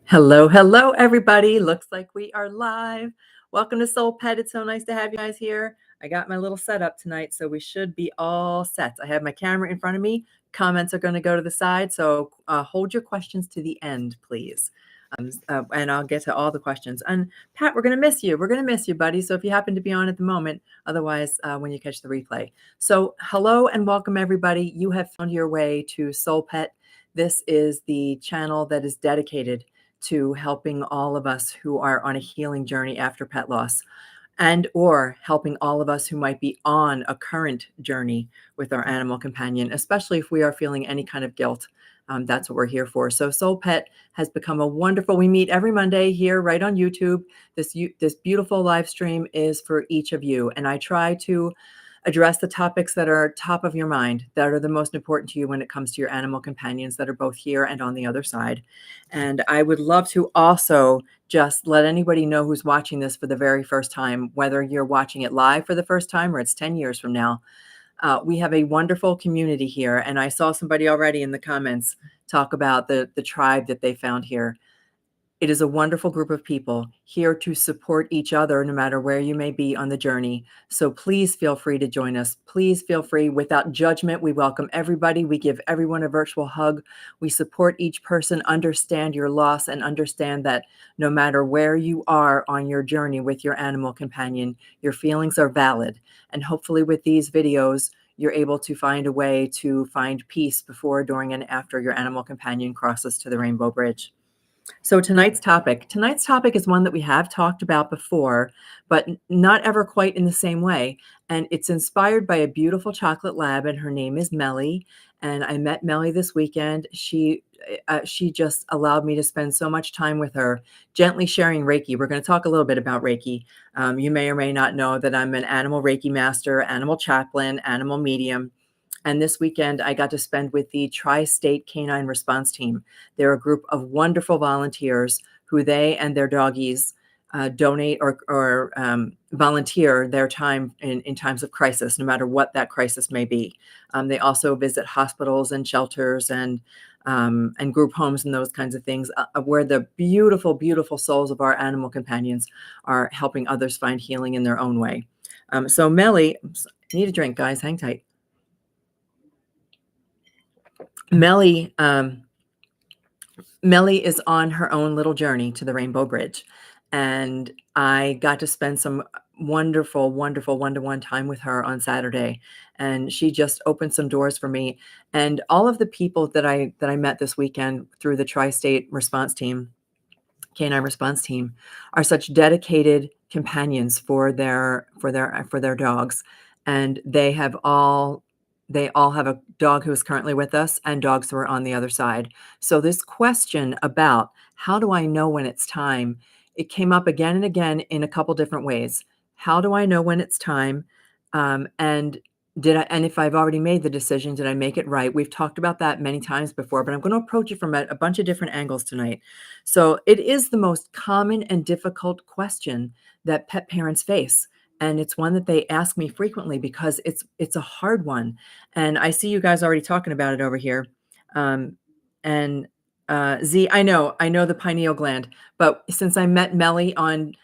Hello, hello, everybody. Looks like we are live. Welcome to Soul Pet. It's so nice to have you guys here. I got my little setup tonight, so we should be all set. I have my camera in front of me. Comments are going to go to the side, so hold your questions to the end, please. And I'll get to all the questions. And Pat, we're going to miss you. We're going to miss you, buddy. So if you happen to be on at the moment, otherwise, when you catch the replay. So hello and welcome, everybody. You have found your way to Soul Pet. This is the channel that is dedicated to helping all of us who are on a healing journey after pet loss, and or helping all of us who might be on a current journey with our animal companion, especially if we are feeling any kind of guilt. That's what we're here for. So Soul Pet has become a wonderful, we meet every Monday here right on YouTube. This beautiful live stream is for each of you. And I try to address the topics that are top of your mind, that are the most important to you when it comes to your animal companions that are both here and on the other side. And I would love to also just let anybody know who's watching this for the very first time, whether you're watching it live for the first time or it's 10 years from now. We have a wonderful community here. And I saw somebody already in the comments talk about the tribe that they found here. It is a wonderful group of people here to support each other, no matter where you may be on the journey. So please feel free to join us. Please feel free without judgment. We welcome everybody. We give everyone a virtual hug. We support each person, understand your loss, and understand that no matter where you are on your journey with your animal companion, your feelings are valid. And hopefully with these videos, you're able to find a way to find peace before, during, and after your animal companion crosses to the Rainbow Bridge. So tonight's topic is one that we have talked about before, but not ever quite in the same way. And it's inspired by a beautiful chocolate lab, and her name is Melly. And I met Melly this weekend. She just allowed me to spend so much time with her, gently sharing Reiki. We're going to talk a little bit about Reiki. You may or may not know that I'm an animal Reiki master, animal chaplain, animal medium. And this weekend, I got to spend with the Tri-State Canine Response Team. They're a group of wonderful volunteers who they and their doggies donate or volunteer their time in times of crisis, no matter what that crisis may be. They also visit hospitals and shelters and group homes and those kinds of things, where the beautiful, beautiful souls of our animal companions are helping others find healing in their own way. So Melly, need a drink, guys, hang tight. Melly is on her own little journey to the Rainbow Bridge. And I got to spend some wonderful, wonderful one-to-one time with her on Saturday. And she just opened some doors for me. And all of the people that I met this weekend through the Tri-State Response Team, Canine Response Team, are such dedicated companions for their dogs. And they all have a dog who is currently with us and dogs who are on the other side. So this question about how do I know when it's time, it came up again and again in a couple different ways. How do I know when it's time? And if I've already made the decision, did I make it right? We've talked about that many times before, but I'm going to approach it from a bunch of different angles tonight. So it is the most common and difficult question that pet parents face. And it's one that they ask me frequently because it's a hard one. And I see you guys already talking about it over here. Z, I know the pineal gland, but since I met Melly on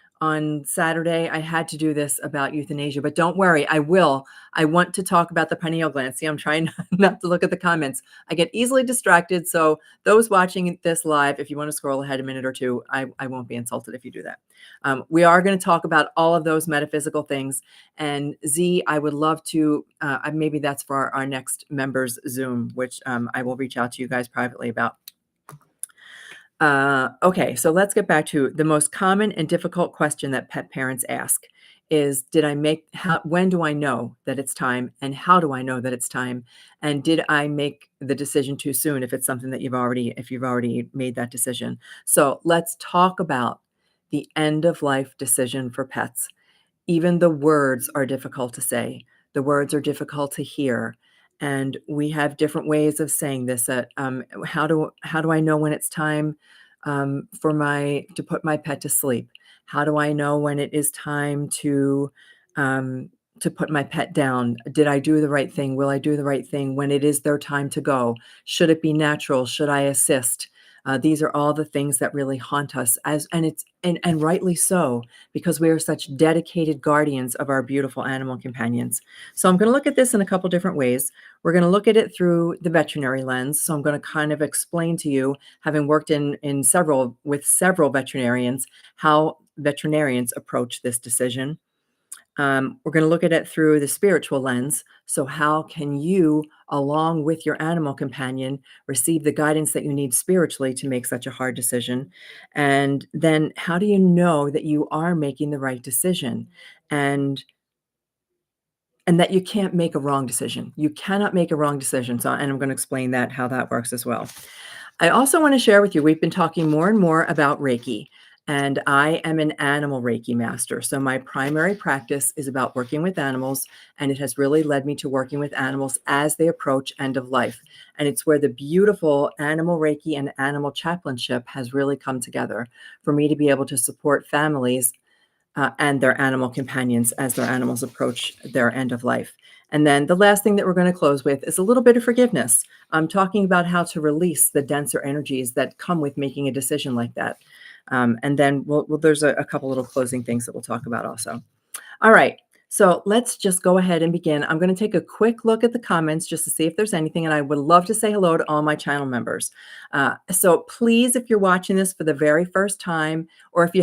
Saturday, I had to do this about euthanasia, but don't worry, I will. I want to talk about the pineal gland. See, I'm trying not to look at the comments. I get easily distracted. So those watching this live, if you want to scroll ahead a minute or two, I won't be insulted if you do that. We are going to talk about all of those metaphysical things. And Z, I would love to, maybe that's for our next members Zoom, which I will reach out to you guys privately about. Okay, so let's get back to the most common and difficult question that pet parents ask is, when do I know that it's time, and how do I know that it's time? And did I make the decision too soon if it's something that you've already made that decision? So let's talk about the end of life decision for pets. Even the words are difficult to say. The words are difficult to hear. And we have different ways of saying this. How do I know when it's time to put my pet to sleep? How do I know when it is time to put my pet down? Did I do the right thing? Will I do the right thing when it is their time to go? Should it be natural? Should I assist? These are all the things that really haunt us, and rightly so, because we are such dedicated guardians of our beautiful animal companions. So I'm going to look at this in a couple different ways. We're going to look at it through the veterinary lens. So I'm going to kind of explain to you, having worked with several veterinarians, how veterinarians approach this decision. We're going to look at it through the spiritual lens. So, how can you, along with your animal companion, receive the guidance that you need spiritually to make such a hard decision? And then, how do you know that you are making the right decision? And and that you can't make a wrong decision. You cannot make a wrong decision. So, and I'm going to explain that how that works as well. I also want to share with you, we've been talking more and more about Reiki, and I am an animal Reiki master. So my primary practice is about working with animals, and it has really led me to working with animals as they approach end of life. And it's where the beautiful animal Reiki and animal chaplainship has really come together for me to be able to support families and their animal companions as their animals approach their end of life. And then the last thing that we're going to close with is a little bit of forgiveness. I'm talking about how to release the denser energies that come with making a decision like that. And then there's a couple little closing things that we'll talk about also. All right. So let's just go ahead and begin. I'm going to take a quick look at the comments just to see if there's anything, and I would love to say hello to all my channel members. So please, if you're watching this for the very first time, or if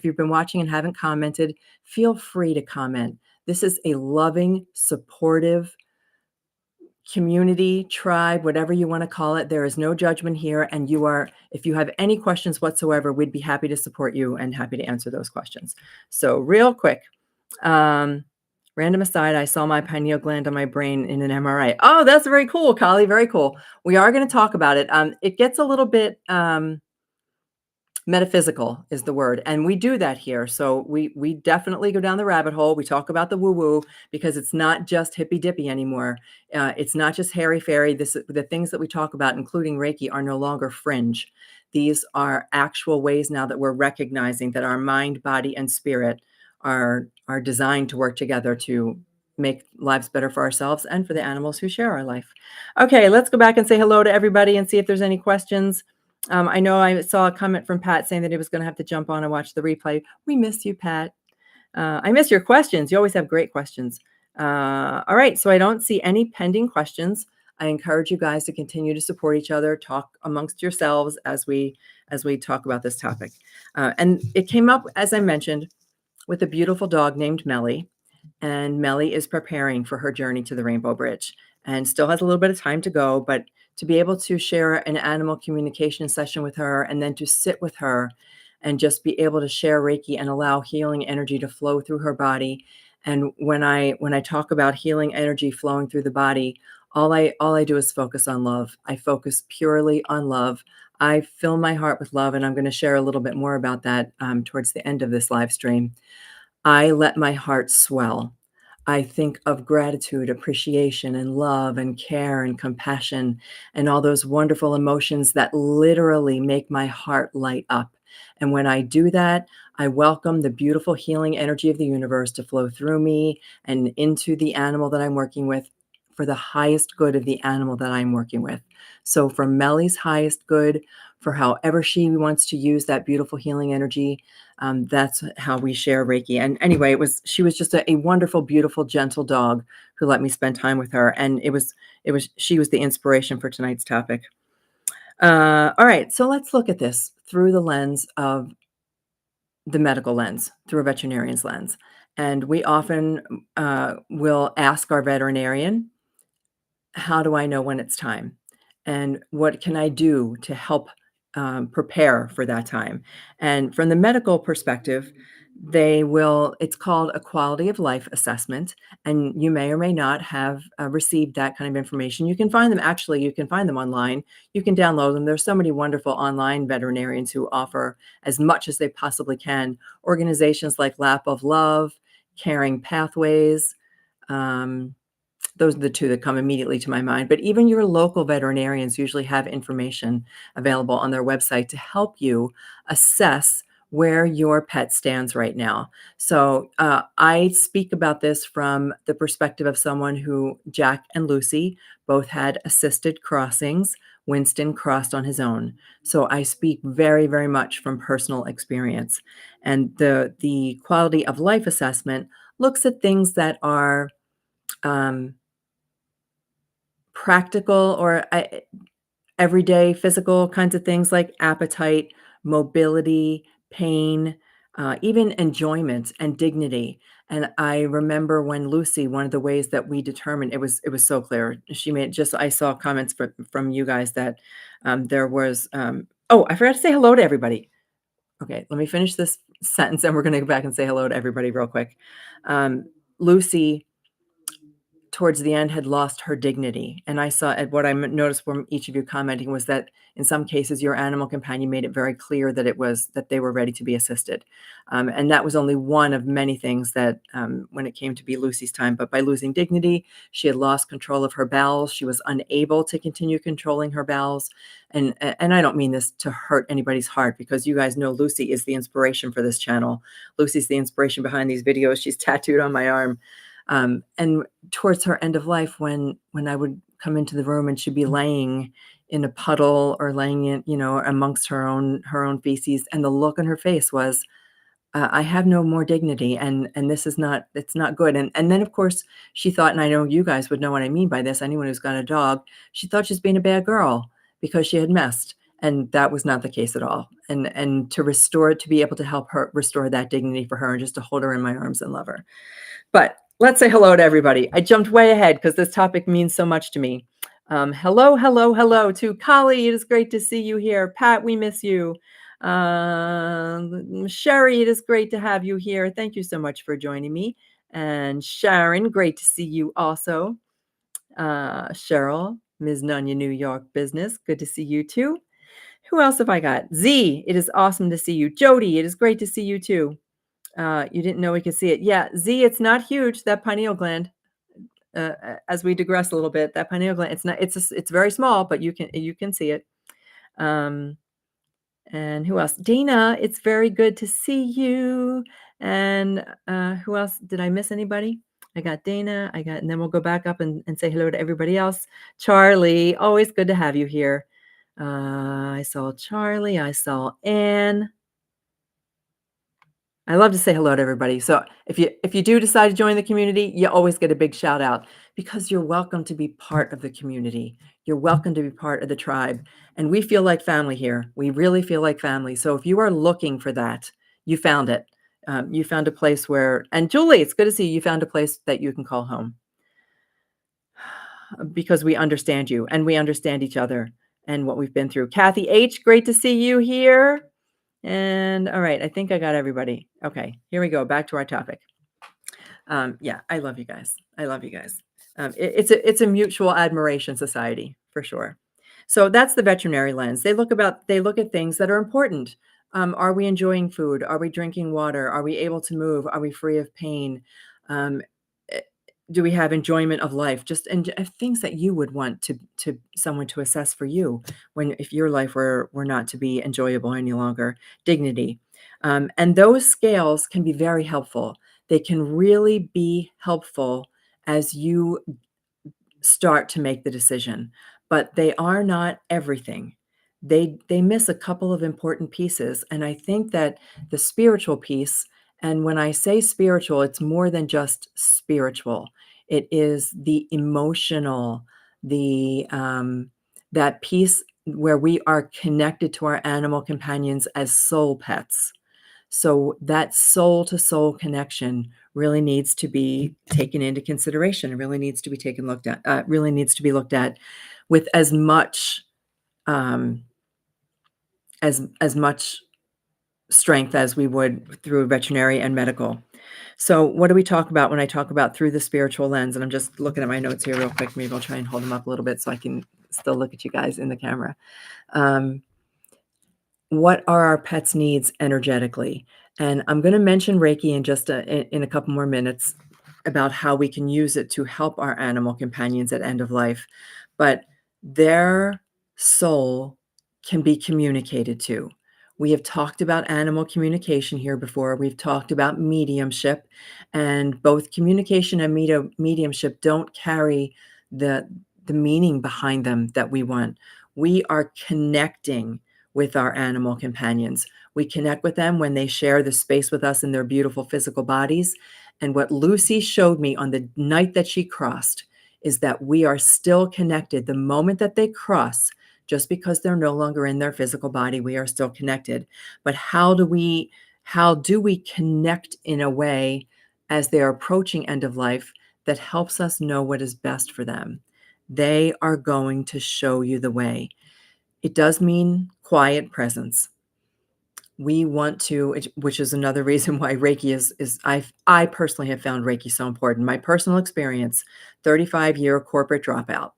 you've been watching and haven't commented, feel free to comment. This is a loving, supportive community, tribe, whatever you want to call it. There is no judgment here. And if you have any questions whatsoever, we'd be happy to support you and happy to answer those questions. So real quick, random aside, I saw my pineal gland on my brain in an MRI. Oh, that's very cool, Kali. Very cool. We are going to talk about it. It gets a little bit metaphysical is the word, and we do that here. So we definitely go down the rabbit hole. We talk about the woo-woo because it's not just hippy dippy anymore. It's not just hairy fairy. The things that we talk about, including Reiki, are no longer fringe. These are actual ways now that we're recognizing that our mind, body, and spirit are designed to work together to make lives better for ourselves and for the animals who share our life. Okay, let's go back and say hello to everybody and see if there's any questions. I know I saw a comment from Pat saying that he was going to have to jump on and watch the replay. We miss you, Pat. I miss your questions. You always have great questions. All right, so I don't see any pending questions. I encourage you guys to continue to support each other, talk amongst yourselves as we talk about this topic. And it came up, as I mentioned, with a beautiful dog named Melly. And Melly is preparing for her journey to the Rainbow Bridge and still has a little bit of time to go, but to be able to share an animal communication session with her and then to sit with her and just be able to share Reiki and allow healing energy to flow through her body. And when I talk about healing energy flowing through the body, all I do is focus on love. I focus purely on love. I fill my heart with love, and I'm going to share a little bit more about that towards the end of this live stream. I let my heart swell. I think of gratitude, appreciation, and love, and care, and compassion, and all those wonderful emotions that literally make my heart light up. And when I do that, I welcome the beautiful healing energy of the universe to flow through me and into the animal that I'm working with for the highest good of the animal that I'm working with. So, for Melly's highest good, for however she wants to use that beautiful healing energy, that's how we share Reiki. And anyway, she was just a wonderful, beautiful, gentle dog who let me spend time with her. And she was the inspiration for tonight's topic. All right, so let's look at this through the lens of the medical lens, through a veterinarian's lens. And we often will ask our veterinarian, how do I know when it's time? And what can I do to help prepare for that time? And from the medical perspective, it's called a quality of life assessment. And you may or may not have received that kind of information. You can find them online. You can download them. There's so many wonderful online veterinarians who offer as much as they possibly can. Organizations like Lap of Love, Caring Pathways, those are the two that come immediately to my mind. But even your local veterinarians usually have information available on their website to help you assess where your pet stands right now. So I speak about this from the perspective of someone who, Jack and Lucy, both had assisted crossings Winston crossed on his own. So I speak very, very much from personal experience. And the quality of life assessment looks at things that are um, practical or everyday physical kinds of things like appetite, mobility, pain, even enjoyment and dignity. And I remember when Lucy, one of the ways that we determined it was so clear. She made just I saw comments from you guys that there was oh, I forgot to say hello to everybody. Okay, let me finish this sentence and we're going to go back and say hello to everybody real quick. Lucy towards the end had lost her dignity. And I saw and what I noticed from each of you commenting was that in some cases your animal companion made it very clear that that they were ready to be assisted. And that was only one of many things that when it came to be Lucy's time. But by losing dignity, she had lost control of her bowels. She was unable to continue controlling her bowels. And I don't mean this to hurt anybody's heart, because you guys know Lucy is the inspiration for this channel. Lucy's the inspiration behind these videos. She's tattooed on my arm. And towards her end of life, when I would come into the room and she'd be laying in a puddle or laying in, amongst her own feces, and the look on her face was, I have no more dignity, and this is not, it's not good. And then of course she thought, and I know you guys would know what I mean by this, anyone who's got a dog, she thought she was being a bad girl because she had messed. And that was not the case at all. And to be able to help her restore that dignity for her and just to hold her in my arms and love her. But let's say hello to everybody. I jumped way ahead because this topic means so much to me. Hello, hello, hello to Kali. It is great to see you here. Pat, we miss you. Sherry, it is great to have you here. Thank you so much for joining me. And Sharon, great to see you also. Cheryl, Ms. Nunya, New York Business. Good to see you too. Who else have I got? Z, it is awesome to see you. Jody, it is great to see you too. You didn't know we could see it. Yeah, Z, it's not huge, that pineal gland. As we digress a little bit, that pineal gland, it's very small, but you can see it. And who else? Dana, it's very good to see you. And who else? Did I miss anybody? I got Dana. And then we'll go back up and say hello to everybody else. Charlie, always good to have you here. I saw Charlie. I saw Anne. I love to say hello to everybody. So if you do decide to join the community, you always get a big shout out, because you're welcome to be part of the community. You're welcome to be part of the tribe. And we feel like family here. We really feel like family. So if you are looking for that, you found it. You found a place and Julie, it's good to see you found a place that you can call home, because we understand you and we understand each other and what we've been through. Kathy H., great to see you here. And all right, I think I got everybody. Okay, here we go. Back to our topic. Yeah, I love you guys. I love you guys. It's a mutual admiration society for sure. So that's the veterinary lens. They look at things that are important. Are we enjoying food? Are we drinking water? Are we able to move? Are we free of pain? Do we have enjoyment of life? Just things that you would want to someone to assess for you if your life were not to be enjoyable any longer. Dignity. And those scales can be very helpful. They can really be helpful as you start to make the decision, but they are not everything. They miss a couple of important pieces. And I think that the spiritual piece, and when I say spiritual, it's more than just spiritual. It is the emotional, that piece where we are connected to our animal companions as soul pets. So that soul to soul connection really needs to be taken into consideration. It really needs to be looked at with as much as much strength as we would through veterinary and medical. So what do we talk about when I talk about through the spiritual lens? And I'm just looking at my notes here real quick. Maybe I'll try and hold them up a little bit so I can still look at you guys in the camera. What are our pets' needs energetically? And I'm going to mention Reiki in just in a couple more minutes about how we can use it to help our animal companions at end of life. But their soul can be communicated to. We have talked about animal communication here before. We've talked about mediumship, and both communication and mediumship don't carry the meaning behind them that we want. We are connecting with our animal companions. We connect with them when they share the space with us in their beautiful physical bodies. And what Lucy showed me on the night that she crossed is that we are still connected. The moment that they cross, just because they're no longer in their physical body, we are still connected. But how do we connect in a way as they are approaching end of life that helps us know what is best for them? They are going to show you the way. It does mean quiet presence. We want to, which is another reason why Reiki is I personally have found Reiki so important. My personal experience, 35-year corporate dropout.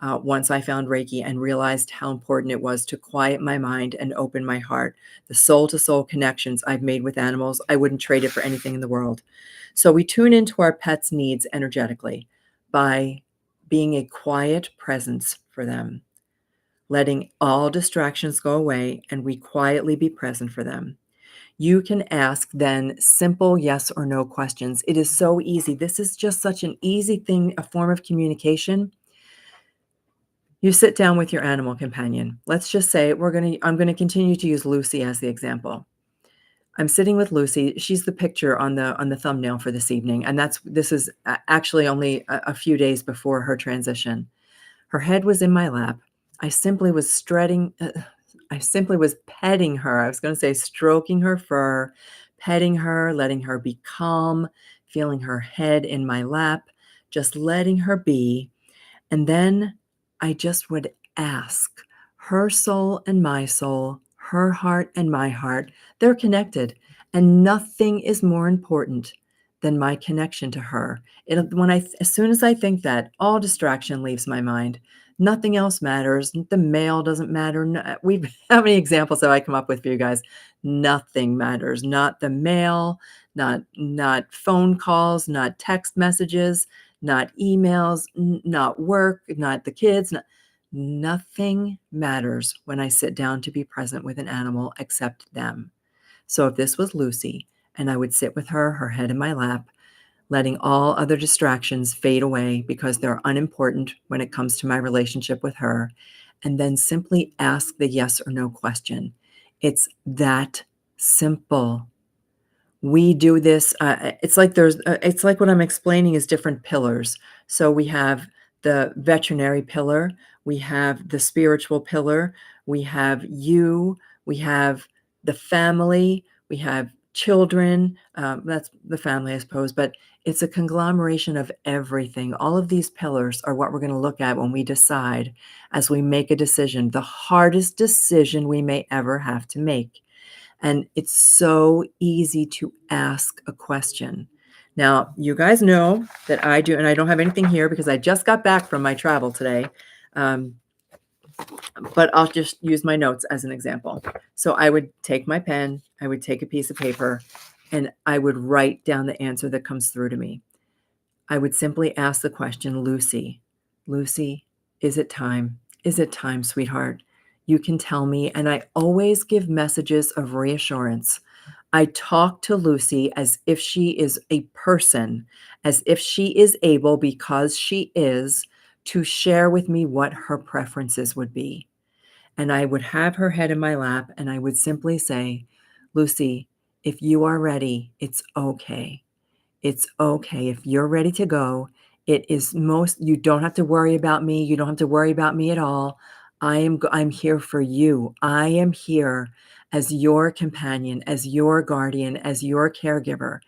Once I found Reiki and realized how important it was to quiet my mind and open my heart. The soul to soul connections I've made with animals, I wouldn't trade it for anything in the world. So we tune into our pets' needs energetically by being a quiet presence for them, letting all distractions go away, and we quietly be present for them. You can ask then simple yes or no questions. It is so easy. This is just such an easy thing, a form of communication. You sit down with your animal companion. Let's just say I'm going to continue to use Lucy as the example. I'm sitting with Lucy. She's the picture on the thumbnail for this evening, and this is actually only a few days before her transition. Her head was in my lap. I simply was I simply was petting her. I was going to say stroking her fur, petting her, letting her be calm, feeling her head in my lap, just letting her be. And then I just would ask her soul and my soul, her heart and my heart. They're connected, and nothing is more important than my connection to her. As soon as I think that, all distraction leaves my mind. Nothing else matters. The mail doesn't matter. How many examples have I come up with for you guys? Nothing matters. Not the mail, not phone calls, not text messages, not emails, not work, not the kids. Nothing matters when I sit down to be present with an animal except them. So if this was Lucy and I would sit with her, her head in my lap, letting all other distractions fade away because they're unimportant when it comes to my relationship with her, and then simply ask the yes or no question. It's that simple. We do this. It's like what I'm explaining is different pillars. So we have the veterinary pillar, we have the spiritual pillar, we have you, we have the family, we have children. That's the family, I suppose, but it's a conglomeration of everything. All of these pillars are what we're going to look at when we decide, as we make a decision, the hardest decision we may ever have to make. And it's so easy to ask a question. Now, you guys know that I do, and I don't have anything here because I just got back from my travel today. But I'll just use my notes as an example. So I would take my pen, I would take a piece of paper, and I would write down the answer that comes through to me. I would simply ask the question, Lucy, is it time? Is it time, sweetheart? You can tell me. And I always give messages of reassurance. I talk to Lucy as if she is a person, as if she is able, because she is, to share with me what her preferences would be. And I would have her head in my lap and I would simply say, Lucy, if you are ready, it's okay. It's okay. If you're ready to go, you don't have to worry about me. You don't have to worry about me at all. I'm here for you. I am here as your companion, as your guardian, as your caregiver.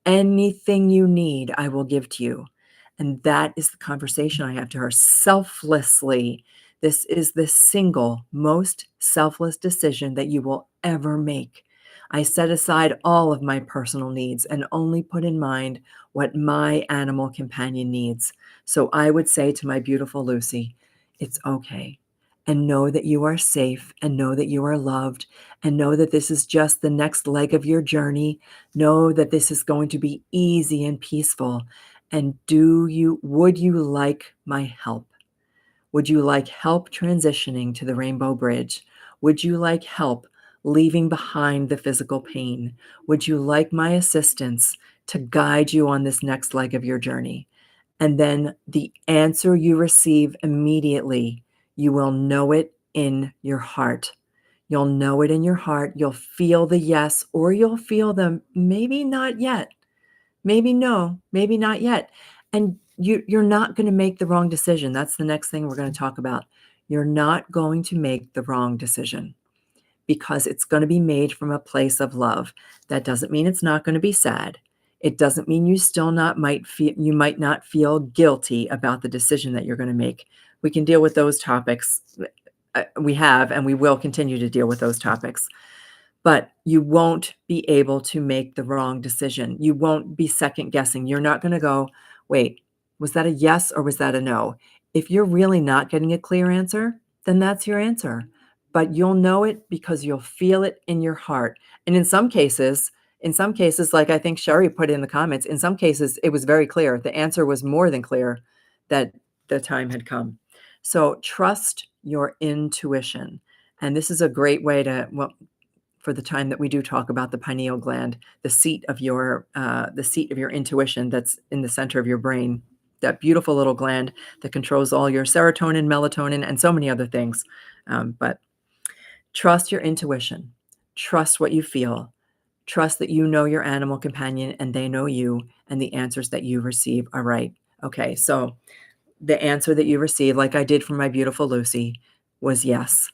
Anything you need, I will give to you. And that is the conversation I have to her selflessly. This is the single most selfless decision that you will ever make. I set aside all of my personal needs and only put in mind what my animal companion needs. So I would say to my beautiful Lucy, it's okay. And know that you are safe, and know that you are loved, and know that this is just the next leg of your journey. Know that this is going to be easy and peaceful. And would you like my help? Would you like help transitioning to the Rainbow Bridge? Would you like help leaving behind the physical pain? Would you like my assistance to guide you on this next leg of your journey? And then the answer you receive immediately, you will know it in your heart. You'll know it in your heart. You'll feel the yes, or you'll feel the maybe not yet. Maybe no, maybe not yet. And you're not going to make the wrong decision. That's the next thing we're going to talk about. You're not going to make the wrong decision because it's going to be made from a place of love. That doesn't mean it's not going to be sad. It doesn't mean you might not feel guilty about the decision that you're going to make. We can deal with those topics. We have, and we will continue to deal with those topics. But you won't be able to make the wrong decision. You won't be second guessing. You're not going to go, wait, was that a yes or was that a no? If you're really not getting a clear answer, then that's your answer. But you'll know it because you'll feel it in your heart. And in some cases, like I think Sherry put in the comments, in some cases, it was very clear. The answer was more than clear that the time had come. So trust your intuition. And this is a great way to, well, for the time that we do talk about the pineal gland, the seat of your intuition that's in the center of your brain, that beautiful little gland that controls all your serotonin, melatonin, and so many other things. But trust your intuition. Trust what you feel. Trust that you know your animal companion and they know you, and the answers that you receive are right. Okay, so the answer that you received, like I did for my beautiful Lucy, was yes,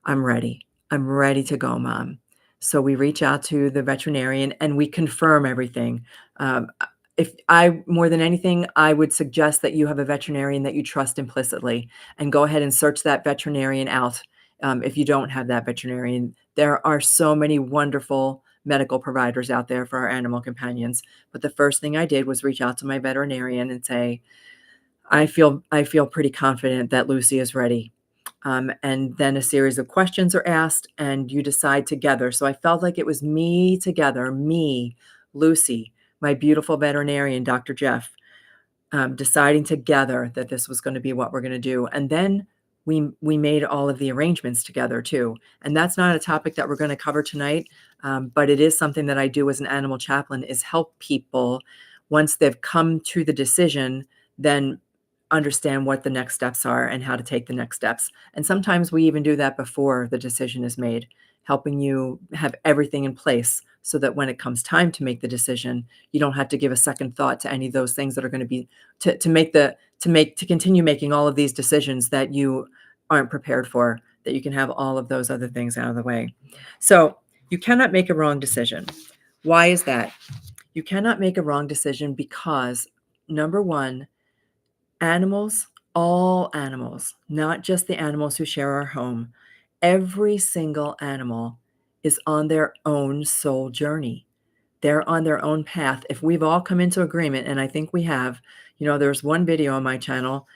I'm ready. I'm ready to go, Mom. So we reach out to the veterinarian and we confirm everything. More than anything, I would suggest that you have a veterinarian that you trust implicitly and go ahead and search that veterinarian out. If you don't have that veterinarian, there are so many wonderful medical providers out there for our animal companions. But the first thing I did was reach out to my veterinarian and say, I feel pretty confident that Lucy is ready. And then a series of questions are asked and you decide together. So I felt like it was me together, me, Lucy, my beautiful veterinarian, Dr. Jeff, deciding together that this was going to be what we're going to do. And then we made all of the arrangements together too. And that's not a topic that we're going to cover tonight, but it is something that I do as an animal chaplain, is help people once they've come to the decision, then understand what the next steps are and how to take the next steps. And sometimes we even do that before the decision is made, helping you have everything in place so that when it comes time to make the decision, you don't have to give a second thought to any of those things that are going to be to continue making all of these decisions that you aren't prepared for, that you can have all of those other things out of the way. So you cannot make a wrong decision. Why is that? You cannot make a wrong decision because, number one, animals, all animals, not just the animals who share our home, every single animal is on their own soul journey. They're on their own path. If we've all come into agreement, and I think we have, there's one video on my channel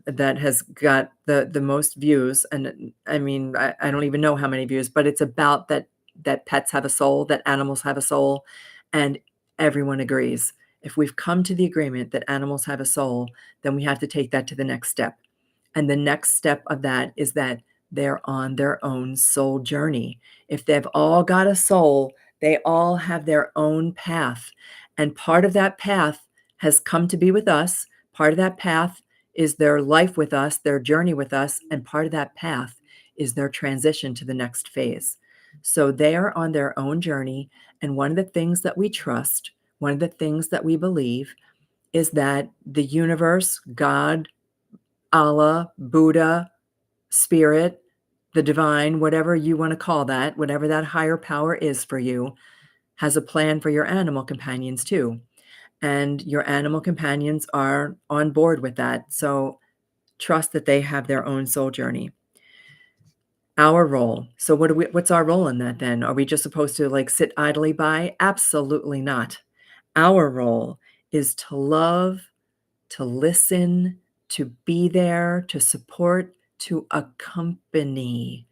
that has got the most views. And I mean, I don't even know how many views, but it's about that pets have a soul, that animals have a soul. And everyone agrees. If we've come to the agreement that animals have a soul, then we have to take that to the next step. And the next step of that is that they're on their own soul journey. If they've all got a soul, they all have their own path. And part of that path has come to be with us. Part of that path is their life with us, their journey with us. And part of that path is their transition to the next phase. So they are on their own journey. And one of the things that we trust, one of the things that we believe, is that the universe, God, Allah, Buddha, spirit, the divine, whatever you want to call that, whatever that higher power is for you, has a plan for your animal companions too. And your animal companions are on board with that. So trust that they have their own soul journey. Our role. So what's our role in that then? Are we just supposed to sit idly by? Absolutely not. Our role is to love, to listen, to be there, to support, to accompany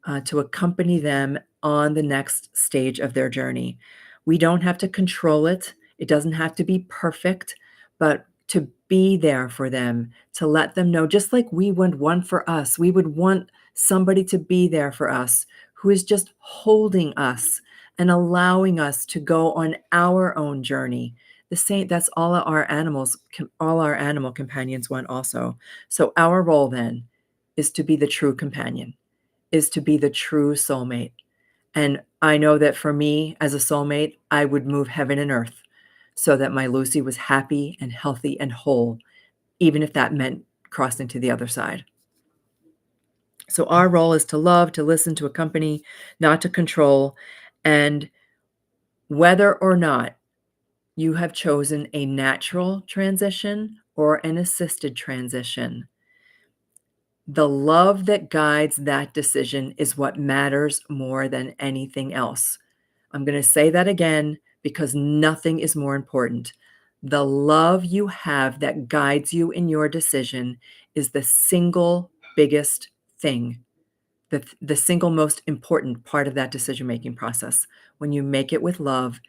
them on the next stage of their journey. We don't have to control it. It doesn't have to be perfect, but to be there for them, to let them know, just like we would want for us, we would want somebody to be there for us who is just holding us and allowing us to go on our own journey. The same, that's all our animal companions want also. So our role then is to be the true companion. is to be the true soulmate. And I know that for me as a soulmate, I would move heaven and earth so that my Lucy was happy and healthy and whole, even if that meant crossing to the other side. So our role is to love, to listen, to accompany, not to control. And whether or not you have chosen a natural transition or an assisted transition, the love that guides that decision is what matters more than anything else. I'm going to say that again because nothing is more important. The love you have that guides you in your decision is the single biggest thing, the single most important part of that decision-making process. When you make it with love,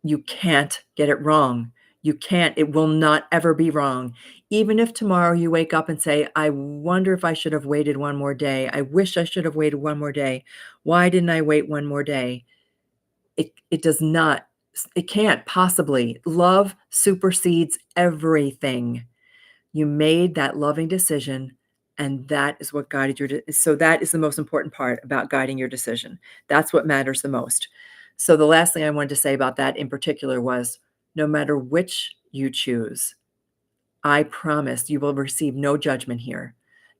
you can't get it wrong. You can't. It will not ever be wrong. Even if tomorrow you wake up and say, I wonder if I should have waited one more day. I wish I should have waited one more day. Why didn't I wait one more day? It does not, it can't possibly. Love supersedes everything. You made that loving decision, and that is what guided your so that is the most important part about guiding your decision. That's what matters the most. So the last thing I wanted to say about that in particular was, no matter which you choose, I promise you will receive no judgment here.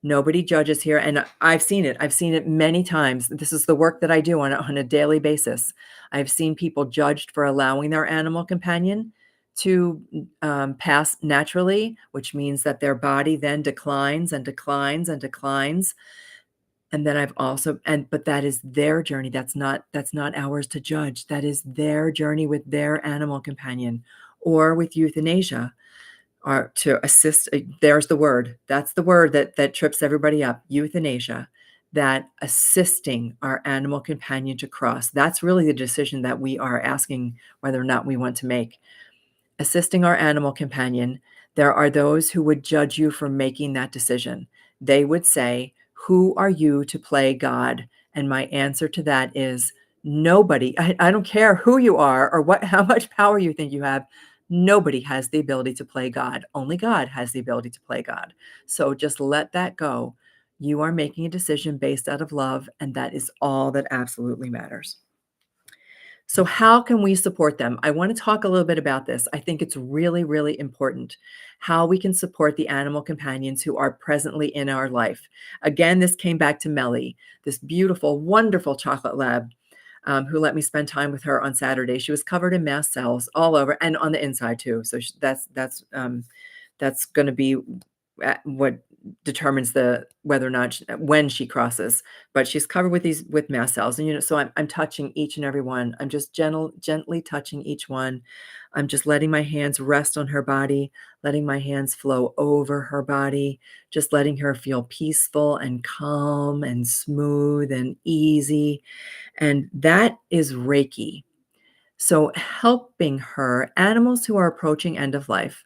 Nobody judges here, and I've seen it. I've seen it many times. This is the work that I do on a daily basis. I've seen people judged for allowing their animal companion to pass naturally, which means that their body then declines and declines and declines. And then I've also, but that is their journey. That's not ours to judge. That is their journey with their animal companion, or with euthanasia, or to assist. There's the word. That's the word that trips everybody up. Euthanasia. That assisting our animal companion to cross. That's really the decision that we are asking whether or not we want to make. Assisting our animal companion. There are those who would judge you for making that decision. They would say, who are you to play God? And my answer to that is nobody. I don't care who you are or how much power you think you have. Nobody has the ability to play God. Only God has the ability to play God. So just let that go. You are making a decision based out of love, and that is all that absolutely matters. So how can we support them? I want to talk a little bit about this. I think it's really, really important how we can support the animal companions who are presently in our life. Again, this came back to Melly, this beautiful, wonderful chocolate lab, who let me spend time with her on Saturday. She was covered in mast cells all over and on the inside too. So that's going to be what determines whether or not when she crosses. But she's covered with mast cells, and so I'm touching each and every one. I'm just gently touching each one. I'm just letting my hands rest on her body, letting my hands flow over her body, just letting her feel peaceful and calm and smooth and easy. And that is Reiki. So helping her, animals who are approaching end of life,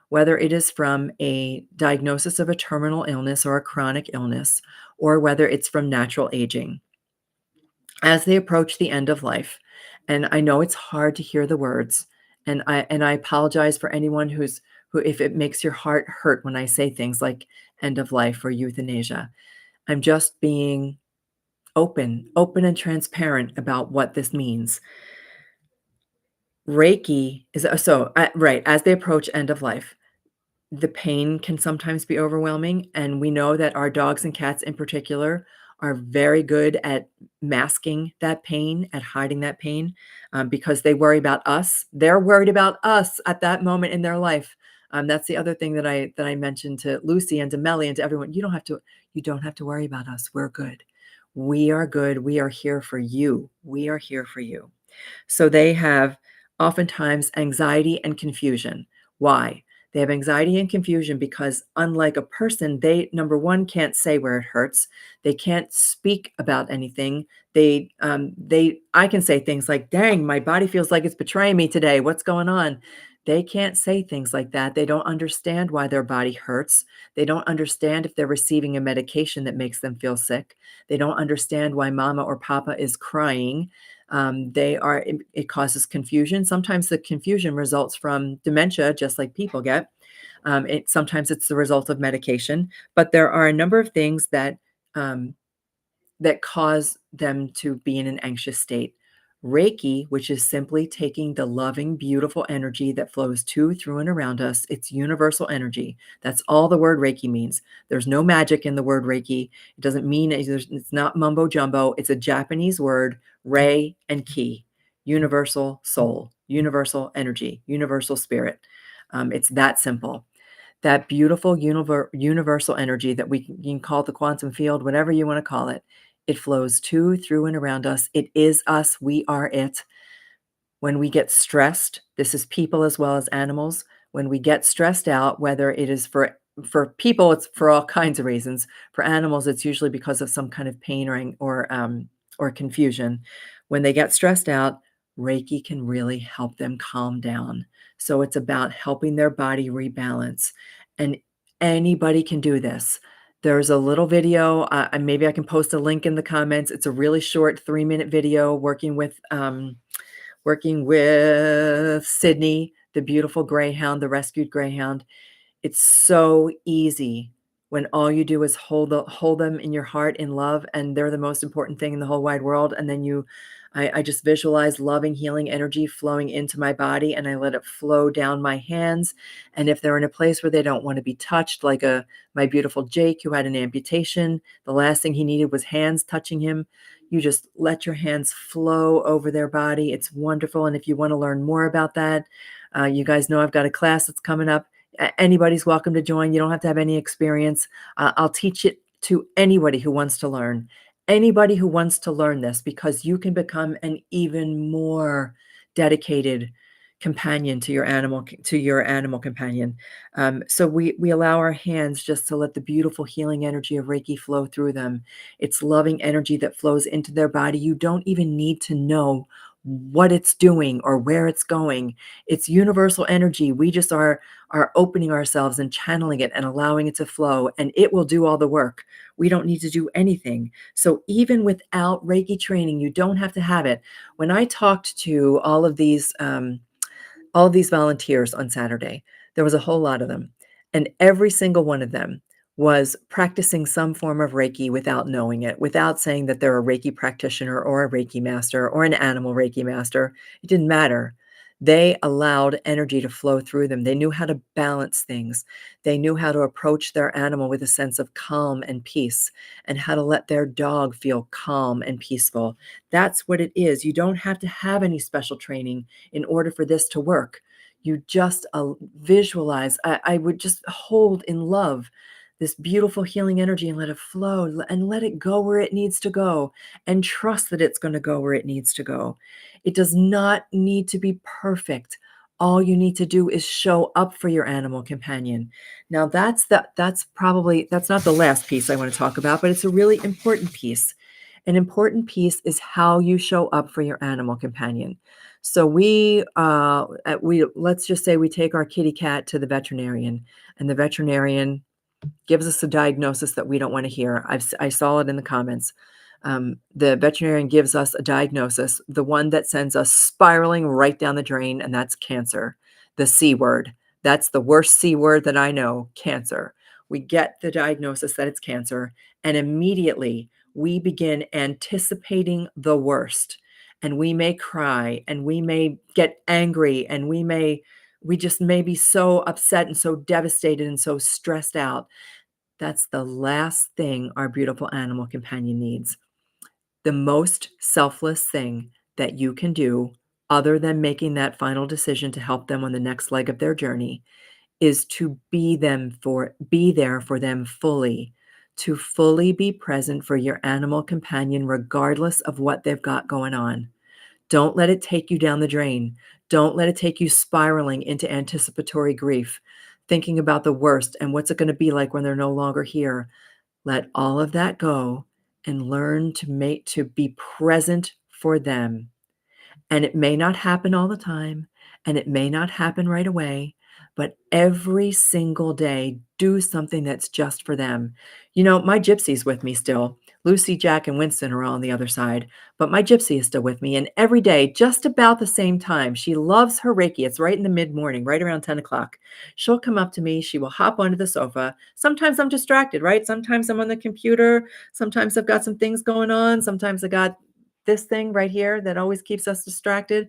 whether it is from a diagnosis of a terminal illness or a chronic illness, or whether it's from natural aging, as they approach the end of life. And I know it's hard to hear the words, and I apologize for anyone who if it makes your heart hurt when I say things like end of life or euthanasia. I'm just being open and transparent about what this means. Reiki is right as they approach end of life. The pain can sometimes be overwhelming, and we know that our dogs and cats in particular are very good at masking that pain, at hiding that pain, because they worry about us. They're worried about us at that moment in their life. That's the other thing that I mentioned to Lucy and to Melly and to everyone. You don't have to worry about us. We're good. We are good. We are here for you. We are here for you. So they have oftentimes anxiety and confusion. Why? They have anxiety and confusion because, unlike a person, they, number one, can't say where it hurts. They can't speak about anything. I can say things like, dang, my body feels like it's betraying me today. What's going on? They can't say things like that. They don't understand why their body hurts. They don't understand if they're receiving a medication that makes them feel sick. They don't understand why mama or papa is crying. It causes confusion. Sometimes the confusion results from dementia, just like people get. Sometimes it's the result of medication, but there are a number of things that that cause them to be in an anxious state. Reiki, which is simply taking the loving, beautiful energy that flows to, through, and around us, it's universal energy. That's all the word Reiki means. There's no magic in the word Reiki. It doesn't mean it's not mumbo jumbo. It's a Japanese word, Rei and Ki, universal soul, universal energy, universal spirit. It's that simple. That beautiful universal energy that you can call the quantum field, whatever you want to call it. It flows to, through, and around us. It is us. We are it. When we get stressed, this is people as well as animals. When we get stressed out, whether it is for people, it's for all kinds of reasons. For animals, it's usually because of some kind of pain or confusion. When they get stressed out, Reiki can really help them calm down. So it's about helping their body rebalance, and anybody can do this. There's a little video. Maybe I can post a link in the comments. It's a really short 3-minute video working with Sydney, the beautiful greyhound, the rescued greyhound. It's so easy when all you do is hold them in your heart in love, and they're the most important thing in the whole wide world. And then I just visualize loving, healing energy flowing into my body, and I let it flow down my hands. And if they're in a place where they don't want to be touched, like my beautiful Jake, who had an amputation, the last thing he needed was hands touching him. You just let your hands flow over their body. It's wonderful. And if you want to learn more about that, you guys know I've got a class that's coming up. Anybody's welcome to join. You don't have to have any experience. I'll teach it to anybody who wants to learn. Anybody who wants to learn this, because you can become an even more dedicated companion to your animal companion. So we allow our hands just to let the beautiful healing energy of Reiki flow through them. It's loving energy that flows into their body. You don't even need to know what it's doing or where it's going. It's universal energy. We just are opening ourselves and channeling it and allowing it to flow, and it will do all the work. We don't need to do anything. So even without Reiki training, you don't have to have it. When I talked to all of these volunteers on Saturday, there was a whole lot of them, and every single one of them was practicing some form of Reiki without knowing it, without saying that they're a Reiki practitioner or a Reiki master or an animal Reiki master. It didn't matter. They allowed energy to flow through them. They knew how to balance things. They knew how to approach their animal with a sense of calm and peace, and how to let their dog feel calm and peaceful. That's what it is. You don't have to have any special training in order for this to work. You just visualize. I would just hold in love this beautiful healing energy and let it flow and let it go where it needs to go, and trust that it's going to go where it needs to go. It does not need to be perfect. All you need to do is show up for your animal companion. Now that's not the last piece I want to talk about, but it's a really important piece. An important piece is how you show up for your animal companion. So let's just say we take our kitty cat to the veterinarian, and the veterinarian gives us a diagnosis that we don't want to hear. I saw it in the comments. The veterinarian gives us a diagnosis, the one that sends us spiraling right down the drain, and that's cancer, the C word. That's the worst C word that I know, cancer. We get the diagnosis that it's cancer, and immediately we begin anticipating the worst. And we may cry, and we may get angry, and we just may be so upset and so devastated and so stressed out. That's the last thing our beautiful animal companion needs. The most selfless thing that you can do, other than making that final decision to help them on the next leg of their journey, is to be there for them fully, to fully be present for your animal companion, regardless of what they've got going on. Don't let it take you down the drain. Don't let it take you spiraling into anticipatory grief, thinking about the worst and what's it going to be like when they're no longer here. Let all of that go and learn to be present for them. And it may not happen all the time, and it may not happen right away, but every single day, do something that's just for them. You know, my gypsy's with me still. Lucy, Jack, and Winston are all on the other side, but my gypsy is still with me. And every day, just about the same time, she loves her Reiki. It's right in the mid-morning, right around 10 o'clock. She'll come up to me. She will hop onto the sofa. Sometimes I'm distracted, right? Sometimes I'm on the computer. Sometimes I've got some things going on. Sometimes I got this thing right here that always keeps us distracted.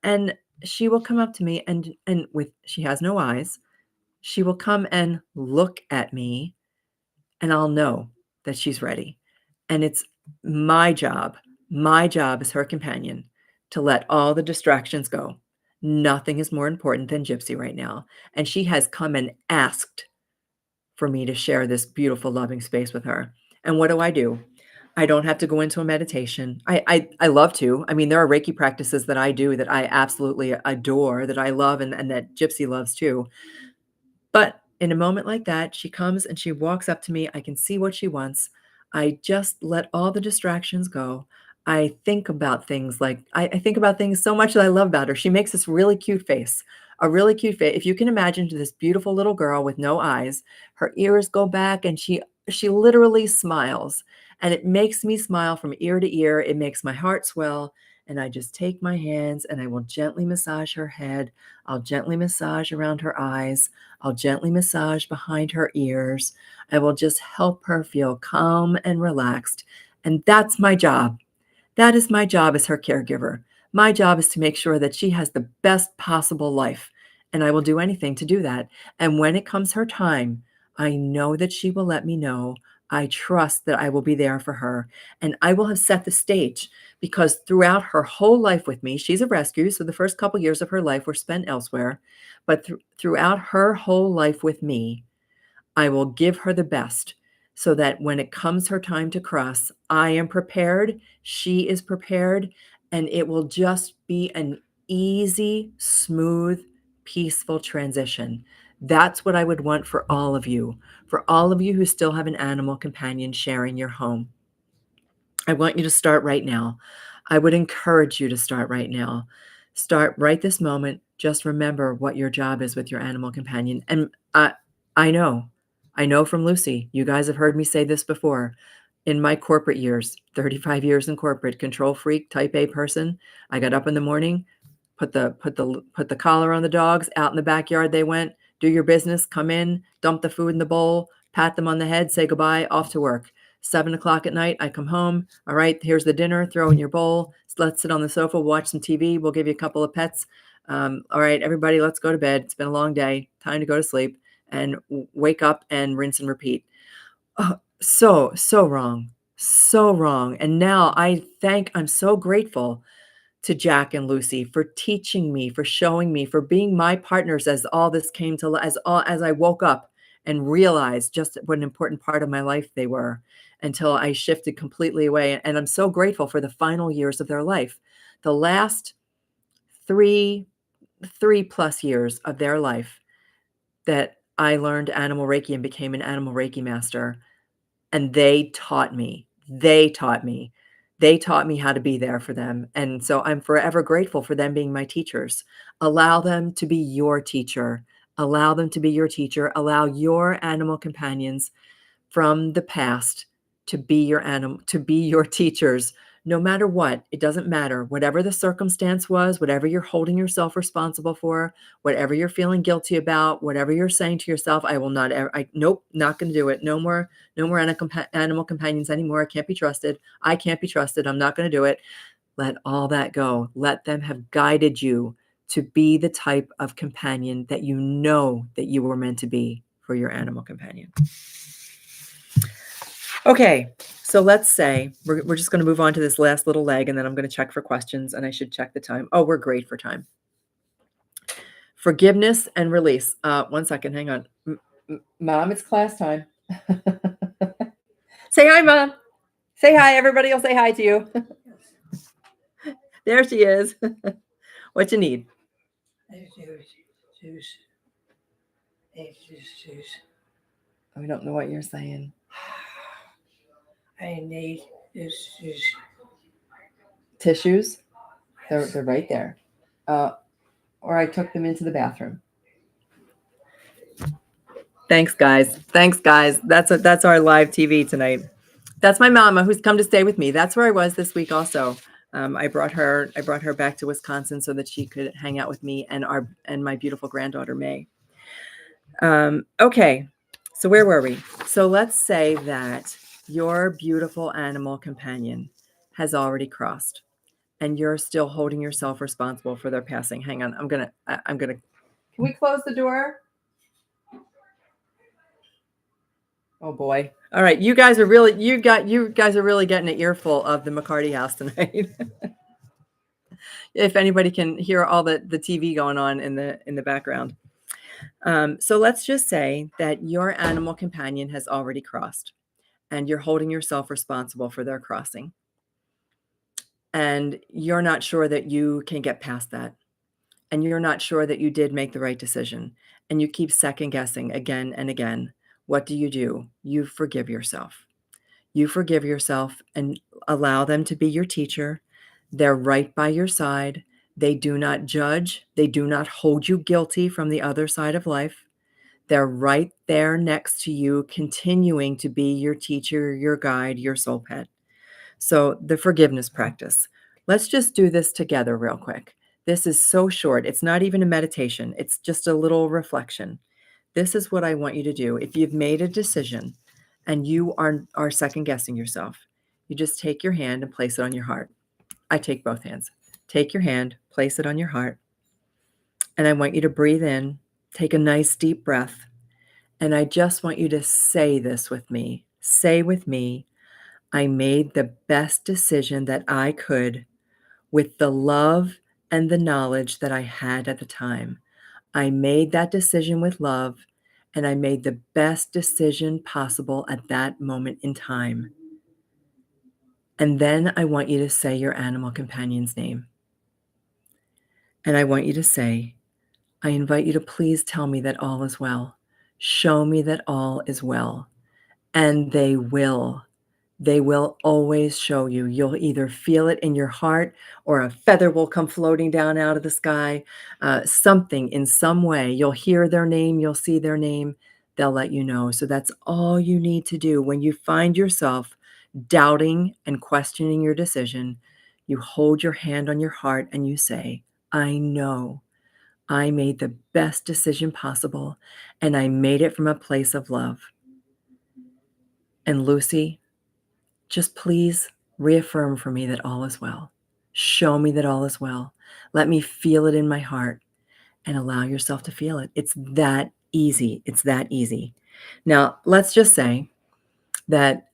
And she will come up to me and with she has no eyes. She will come and look at me and I'll know that she's ready. And it's my job, my job as her companion to let all the distractions go. Nothing is more important than Gypsy right now. And she has come and asked for me to share this beautiful, loving space with her. And what do? I don't have to go into a meditation. I love to. I mean, there are Reiki practices that I do that I absolutely adore, that I love, and that Gypsy loves too. But in a moment like that, she comes and she walks up to me. I can see what she wants. I just let all the distractions go. I think about things like I think about things so much that I love about her. She makes this really cute face, a really cute face. If you can imagine this beautiful little girl with no eyes, her ears go back and she literally smiles. And it makes me smile from ear to ear. It makes my heart swell. And I just take my hands and I will gently massage her head. I'll gently massage around her eyes. I'll gently massage behind her ears. I will just help her feel calm and relaxed. And that's my job. That is my job as her caregiver. My job is to make sure that she has the best possible life. And I will do anything to do that. And when it comes her time, I know that she will let me know. I trust that I will be there for her. And I will have set the stage because throughout her whole life with me, she's a rescue. So the first couple years of her life were spent elsewhere. But throughout her whole life with me, I will give her the best so that when it comes her time to cross, I am prepared, she is prepared, and it will just be an easy, smooth, peaceful transition. That's what I would want for all of you who still have an animal companion sharing your home. I want you to start right now. I would encourage you to start right now. Start right this moment. Just remember what your job is with your animal companion. And I know from Lucy, you guys have heard me say this before. In my corporate years, 35 years in corporate, control freak, type A person, I got up in the morning, put the collar on the dogs, out in the backyard they went, do your business, come in, dump the food in the bowl, pat them on the head, say goodbye, off to work. 7 o'clock at night, I come home. All right, here's the dinner, throw in your bowl. Let's sit on the sofa, watch some TV. We'll give you a couple of pets. All right, everybody, let's go to bed. It's been a long day. Time to go to sleep and wake up and rinse and repeat. Oh, so wrong. So wrong. And now I'm so grateful to Jack and Lucy for teaching me, for showing me, for being my partners as all this came to as I woke up and realized just what an important part of my life they were until I shifted completely away. And I'm so grateful for the final years of their life. The last three plus years of their life that I learned animal Reiki and became an animal Reiki master. And they taught me. They taught me. They taught me how to be there for them. And so I'm forever grateful for them being my teachers. Allow them to be your teacher. Allow them to be your teacher. Allow your animal companions from the past to be your teachers. No matter what, it doesn't matter. Whatever the circumstance was, whatever you're holding yourself responsible for, whatever you're feeling guilty about, whatever you're saying to yourself, I will not ever, nope, not going to do it. No more animal companions anymore. I can't be trusted. I can't be trusted. I'm not going to do it. Let all that go. Let them have guided you to be the type of companion that you know that you were meant to be for your animal companion. Okay, so let's say we're just going to move on to this last little leg, and then I'm going to check for questions, and I should check the time. Oh, we're great for time. Forgiveness and release. 1 second, hang on. Mom, it's class time. Say hi, Mom. Say hi. Everybody will say hi to you. There she is. What you need? We don't know what you're saying. I need tissues. Tissues? They're right there. Or I took them into the bathroom. Thanks, guys. Thanks, guys. That's our live TV tonight. That's my mama who's come to stay with me. That's where I was this week also. I brought her back to Wisconsin so that she could hang out with me and my beautiful granddaughter May. Okay, so where were we? So let's say that your beautiful animal companion has already crossed, and you're still holding yourself responsible for their passing. Hang on, I'm gonna. Can we close the door? Oh boy! All right, you guys are really getting an earful of the McCarty house tonight. If anybody can hear all the TV going on in the background. So let's just say that your animal companion has already crossed, and you're holding yourself responsible for their crossing. And you're not sure that you can get past that. And you're not sure that you did make the right decision. And you keep second guessing again and again. What do? You forgive yourself. You forgive yourself and allow them to be your teacher. They're right by your side. They do not judge. They do not hold you guilty from the other side of life. They're right there next to you, continuing to be your teacher, your guide, your soul pet. So, the forgiveness practice. Let's just do this together, real quick. This is so short. It's not even a meditation, it's just a little reflection. This is what I want you to do. If you've made a decision and you are second guessing yourself, you just take your hand and place it on your heart. I take both hands. Take your hand, place it on your heart. And I want you to breathe in, take a nice deep breath. And I just want you to say this with me. Say with me, I made the best decision that I could with the love and the knowledge that I had at the time. I made that decision with love, and I made the best decision possible at that moment in time. And then I want you to say your animal companion's name. And I want you to say, I invite you to please tell me that all is well. Show me that all is well. And they will. They will always show you. You'll either feel it in your heart or a feather will come floating down out of the sky. Something in some way. You'll hear their name. You'll see their name. They'll let you know. So that's all you need to do. When you find yourself doubting and questioning your decision, you hold your hand on your heart and you say, I know I made the best decision possible and I made it from a place of love. And Lucy, just please reaffirm for me that all is well. Show me that all is well. Let me feel it in my heart and allow yourself to feel it. It's that easy. It's that easy. Now, let's just say that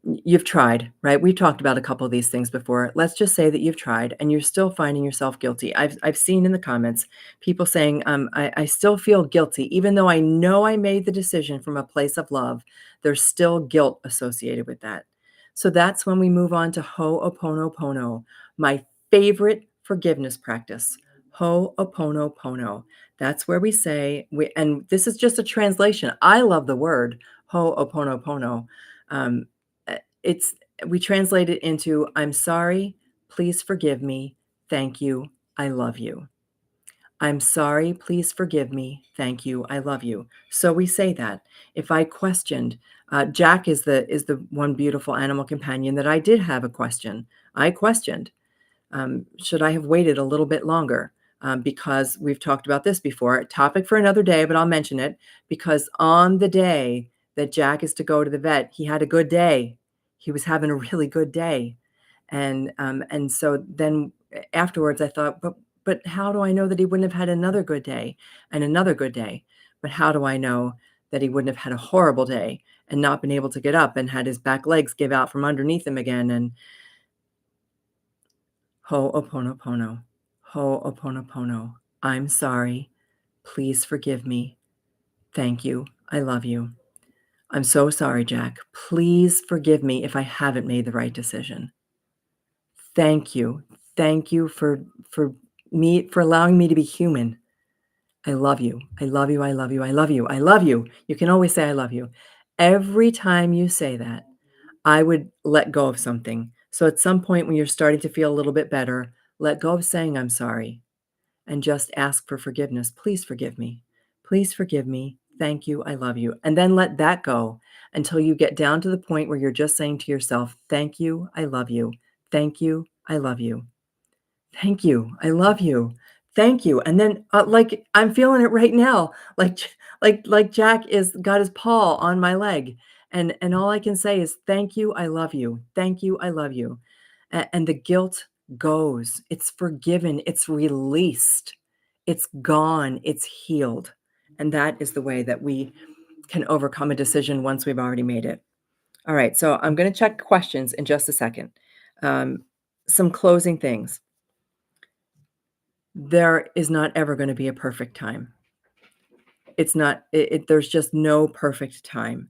you've tried, right? We've talked about a couple of these things before. Let's just say that you've tried and you're still finding yourself guilty. I've seen in the comments people saying, I still feel guilty, even though I know I made the decision from a place of love. There's still guilt associated with that. So that's when we move on to Ho'oponopono, my favorite forgiveness practice. Ho'oponopono. That's where we say, and this is just a translation. I love the word Ho'oponopono. Um, we translate it into I'm sorry, please forgive me, thank you, I love you. I'm sorry, please forgive me, thank you, I love you. So we say that. If I questioned, Jack is the one beautiful animal companion that I did have a question. I questioned, should I have waited a little bit longer? Because we've talked about this before, topic for another day, but I'll mention it because on the day that Jack is to go to the vet, he had a good day. He was having a really good day. And so then afterwards I thought, but how do I know that he wouldn't have had another good day and another good day? But how do I know that he wouldn't have had a horrible day and not been able to get up and had his back legs give out from underneath him again? And Ho'oponopono, Ho'oponopono. I'm sorry. Please forgive me. Thank you. I love you. I'm so sorry, Jack. Please forgive me if I haven't made the right decision. Thank you. Thank you for allowing me to be human. I love you. I love you. I love you. I love you. I love you. You can always say I love you. Every time you say that, I would let go of something. So at some point when you're starting to feel a little bit better, let go of saying I'm sorry and just ask for forgiveness. Please forgive me. Please forgive me. thank you, I love you. And then let that go until you get down to the point where you're just saying to yourself, thank you, I love you. Thank you, I love you. Thank you, I love you. Thank you. And then like I'm feeling it right now. Like Jack is got his paw on my leg. And all I can say is thank you, I love you. Thank you, I love you. And the guilt goes. It's forgiven, it's released. It's gone, it's healed. And that is the way that we can overcome a decision once we've already made it. All right, so I'm going to check questions in just a second. Some closing things. There is not ever going to be a perfect time. It's not, there's just no perfect time.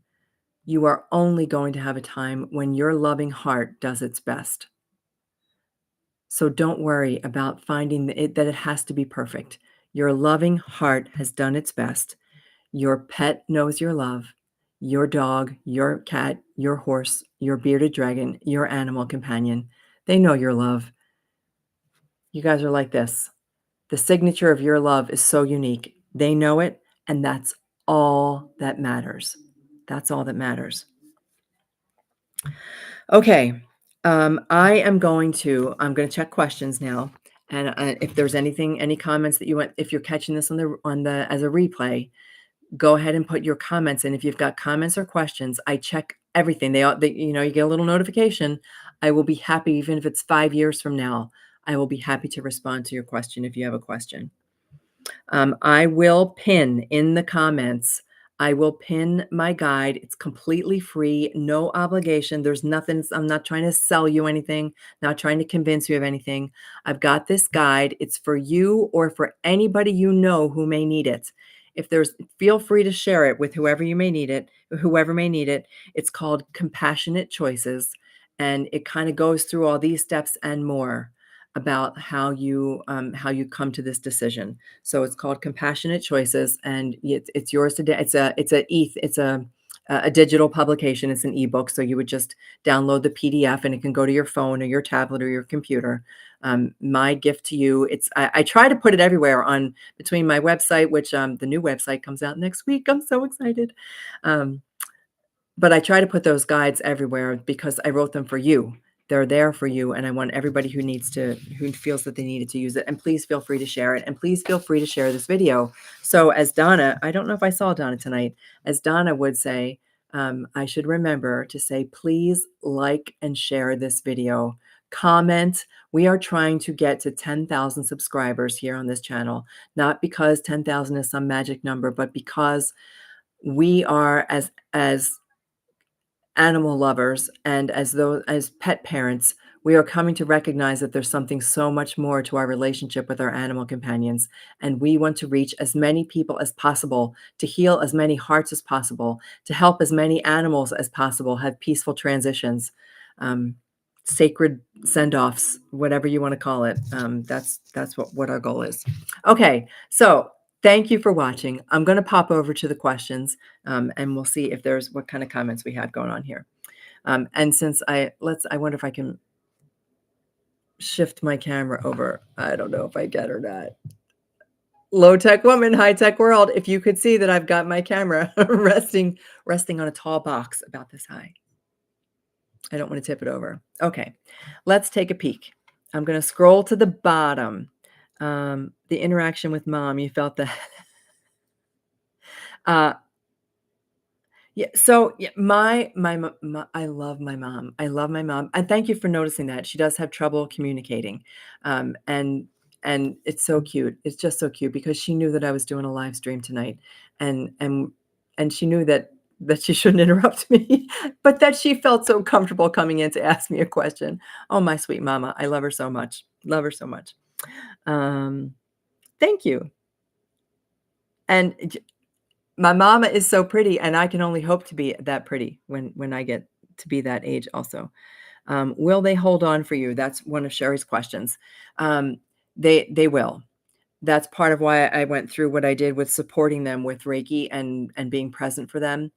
You are only going to have a time when your loving heart does its best. So don't worry about finding that it has to be perfect. Your loving heart has done its best. Your pet knows your love. Your dog, your cat, your horse, your bearded dragon, your animal companion, they know your love. You guys are like this. The signature of your love is so unique. They know it, and that's all that matters. That's all that matters. Okay. I'm going to check questions now. And if there's any comments that you want, if you're catching this on the as a replay, go ahead and put your comments in. If you've got comments or questions, I check everything. You get a little notification. I will be happy, even if it's 5 years from now, I will be happy to respond to your question if you have a question. I will pin in the comments. I will pin my guide. It's completely free, no obligation. There's nothing. I'm not trying to sell you anything, not trying to convince you of anything. I've got this guide. It's for you or for anybody you know who may need it. Feel free to share it with whoever may need it. It's called Compassionate Choices, and it kind of goes through all these steps and more about how you come to this decision. So it's called Compassionate Choices, and it's yours today. It's a digital publication. It's an ebook, so you would just download the PDF, and it can go to your phone or your tablet or your computer. My gift to you. I try to put it everywhere on between my website, which the new website comes out next week. I'm so excited. But I try to put those guides everywhere because I wrote them for you. They're there for you, and I want everybody who feels that they needed to use it. And please feel free to share it, and please feel free to share this video. So as Donna, I don't know if I saw Donna tonight, as Donna would say, I should remember to say, please like and share this video. Comment. We are trying to get to 10,000 subscribers here on this channel, not because 10,000 is some magic number, but because we are as animal lovers and as pet parents, we are coming to recognize that there's something so much more to our relationship with our animal companions. And we want to reach as many people as possible, to heal as many hearts as possible, to help as many animals as possible have peaceful transitions, sacred send-offs, whatever you want to call it. That's what our goal is. Okay, so thank you for watching. I'm going to pop over to the questions, and we'll see if there's what kind of comments we have going on here. And since I wonder if I can shift my camera over. I don't know if I get or not. Low tech woman, high tech world. If you could see that I've got my camera resting on a tall box about this high. I don't want to tip it over. Okay, let's take a peek. I'm going to scroll to the bottom. The interaction with mom, you felt that. Yeah. So yeah, my I love my mom. I love my mom. And thank you for noticing that. She does have trouble communicating. And it's so cute. It's just so cute because she knew that I was doing a live stream tonight, and she knew that she shouldn't interrupt me, but that she felt so comfortable coming in to ask me a question. Oh, my sweet mama. I love her so much. Love her so much. Thank you. And my mama is so pretty, and I can only hope to be that pretty when I get to be that age also. Will they hold on for you? That's one of Sherry's questions. They will. That's part of why I went through what I did with supporting them with Reiki and being present for them.